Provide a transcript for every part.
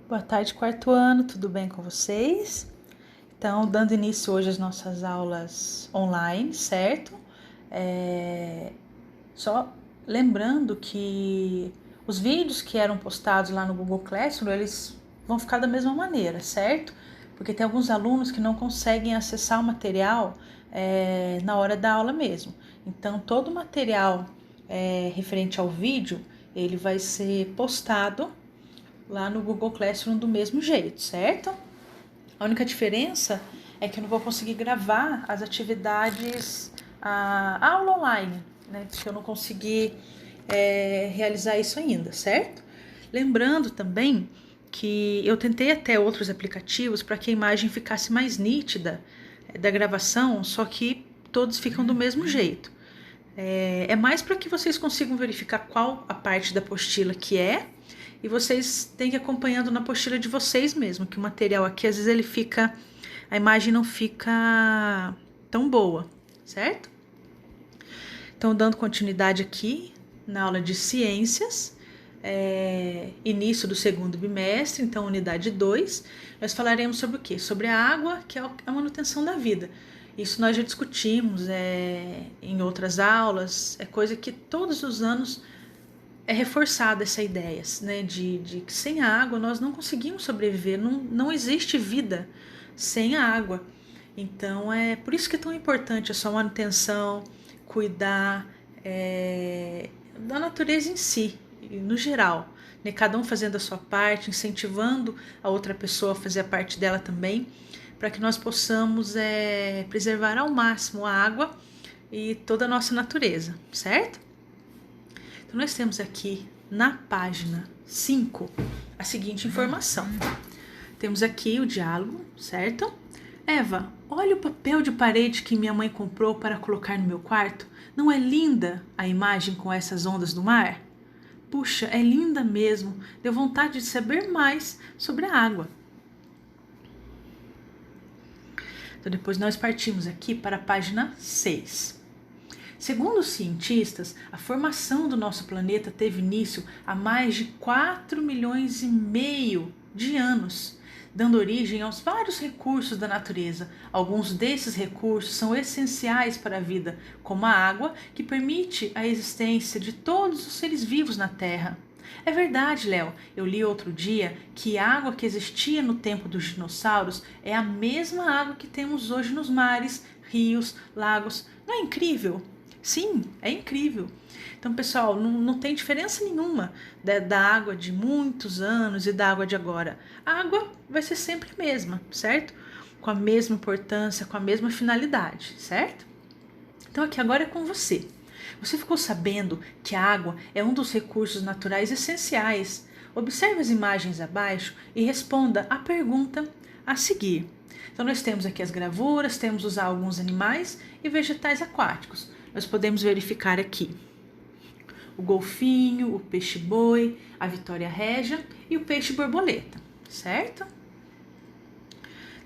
Boa tarde, quarto ano, tudo bem com vocês? Então, dando início hoje às nossas aulas online, certo? Só lembrando que os vídeos que eram postados lá no Google Classroom, eles vão ficar da mesma maneira, certo? Porque tem alguns alunos que não conseguem acessar o material na hora da aula mesmo. Então, todo o material referente ao vídeo, ele vai ser postado lá no Google Classroom do mesmo jeito, certo? A única diferença é que eu não vou conseguir gravar as atividades, a aula online, né? Porque eu não consegui realizar isso ainda, certo? Lembrando também que eu tentei até outros aplicativos para que a imagem ficasse mais nítida da gravação, só que todos ficam do mesmo jeito. É mais para que vocês consigam verificar qual a parte da apostila que é, e vocês têm que ir acompanhando na apostila de vocês mesmo, que o material aqui às vezes ele fica, a imagem não fica tão boa, certo? Então, dando continuidade aqui na aula de ciências, início do segundo bimestre, então unidade 2, nós falaremos sobre o quê? Sobre a água, que é a manutenção da vida. Isso nós já discutimos em outras aulas, é coisa que todos os anos é reforçada essa ideia, né, de que sem a água nós não conseguimos sobreviver, não existe vida sem a água. Então é por isso que é tão importante a sua manutenção, cuidar da natureza em si, no geral, né, cada um fazendo a sua parte, incentivando a outra pessoa a fazer a parte dela também, para que nós possamos preservar ao máximo a água e toda a nossa natureza, certo? Então, nós temos aqui na página 5 a seguinte informação. Temos aqui o diálogo, certo? Eva, olha o papel de parede que minha mãe comprou para colocar no meu quarto. Não é linda a imagem com essas ondas do mar? Puxa, é linda mesmo. Deu vontade de saber mais sobre a água. Então, depois nós partimos aqui para a página 6. Segundo os cientistas, a formação do nosso planeta teve início há mais de 4,5 milhões de anos, dando origem aos vários recursos da natureza. Alguns desses recursos são essenciais para a vida, como a água, que permite a existência de todos os seres vivos na Terra. É verdade, Léo. Eu li outro dia que a água que existia no tempo dos dinossauros é a mesma água que temos hoje nos mares, rios, lagos. Não é incrível? Sim, é incrível. Então, pessoal, não tem diferença nenhuma da água de muitos anos e da água de agora. A água vai ser sempre a mesma, certo? Com a mesma importância, com a mesma finalidade, certo? Então, aqui agora é com você. Você ficou sabendo que a água é um dos recursos naturais essenciais? Observe as imagens abaixo e responda a pergunta a seguir. Então, nós temos aqui as gravuras, temos alguns animais e vegetais aquáticos. Nós podemos verificar aqui o golfinho, o peixe-boi, a vitória régia e o peixe-borboleta, certo?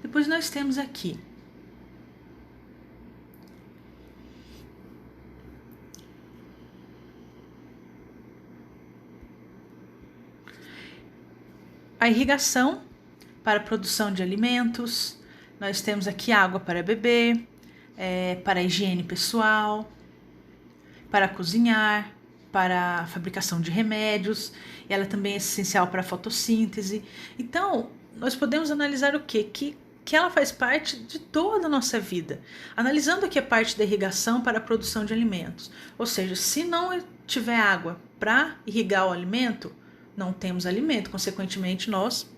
Depois nós temos aqui a irrigação para a produção de alimentos, nós temos aqui água para beber, para a higiene pessoal, para cozinhar, para a fabricação de remédios, e ela também é essencial para a fotossíntese. Então, nós podemos analisar o quê? Que ela faz parte de toda a nossa vida. Analisando aqui a parte da irrigação para a produção de alimentos. Ou seja, se não tiver água para irrigar o alimento, não temos alimento, consequentemente nós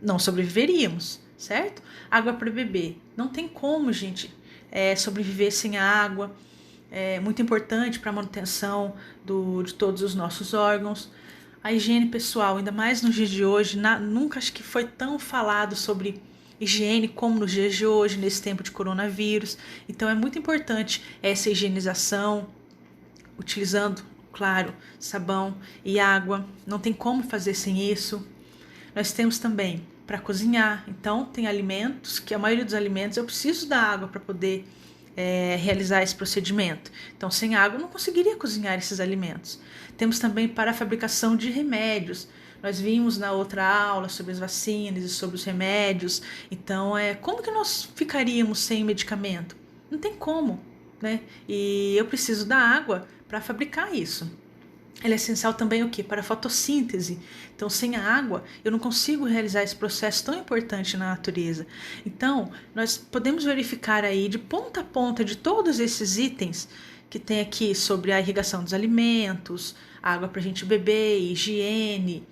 não sobreviveríamos, certo? Água para beber. Não tem como, gente, sobreviver sem a água. É muito importante para a manutenção de todos os nossos órgãos. A higiene pessoal, ainda mais nos dias de hoje, nunca acho que foi tão falado sobre higiene como nos dias de hoje, nesse tempo de coronavírus. Então é muito importante essa higienização, utilizando, claro, sabão e água. Não tem como fazer sem isso. Nós temos também para cozinhar. Então tem alimentos que a maioria dos alimentos eu preciso da água para poder realizar esse procedimento. Então, sem água, eu não conseguiria cozinhar esses alimentos. Temos também para a fabricação de remédios. Nós vimos na outra aula sobre as vacinas e sobre os remédios. Então, como que nós ficaríamos sem medicamento? Não tem como, né? E eu preciso da água para fabricar isso. Ela é essencial também o quê? Para a fotossíntese. Então, sem a água, eu não consigo realizar esse processo tão importante na natureza. Então, nós podemos verificar aí de ponta a ponta de todos esses itens que tem aqui sobre a irrigação dos alimentos, água para a gente beber, higiene,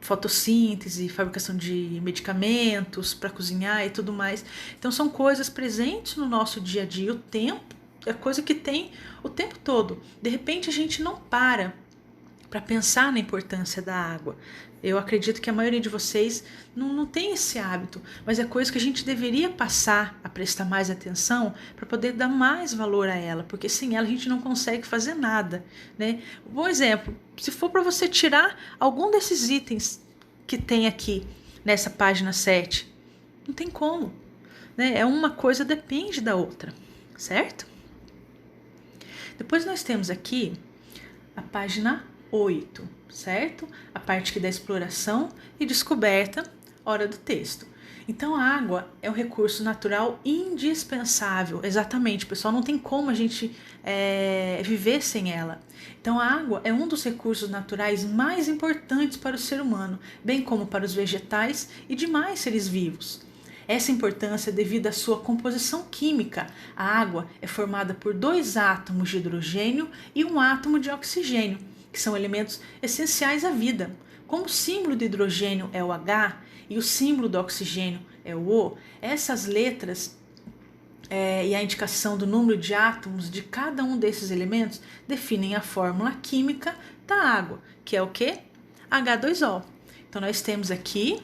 fotossíntese, fabricação de medicamentos para cozinhar e tudo mais. Então, são coisas presentes no nosso dia a dia, o tempo é coisa que tem o tempo todo. De repente a gente não para pensar na importância da água. Eu acredito que a maioria de vocês não tem esse hábito, mas é coisa que a gente deveria passar a prestar mais atenção para poder dar mais valor a ela, porque sem ela a gente não consegue fazer nada, né? Um bom exemplo, se for para você tirar algum desses itens que tem aqui nessa página 7, não tem como, né? É uma coisa depende da outra, certo? Depois nós temos aqui a página 8, certo? A parte que dá exploração e descoberta, hora do texto. Então a água é um recurso natural indispensável, exatamente, pessoal, não tem como a gente viver sem ela. Então a água é um dos recursos naturais mais importantes para o ser humano, bem como para os vegetais e demais seres vivos. Essa importância é devido à sua composição química. A água é formada por 2 átomos de hidrogênio e 1 átomo de oxigênio, que são elementos essenciais à vida. Como o símbolo do hidrogênio é o H e o símbolo do oxigênio é o O, essas letras e a indicação do número de átomos de cada um desses elementos definem a fórmula química da água, que é o quê? H2O. Então nós temos aqui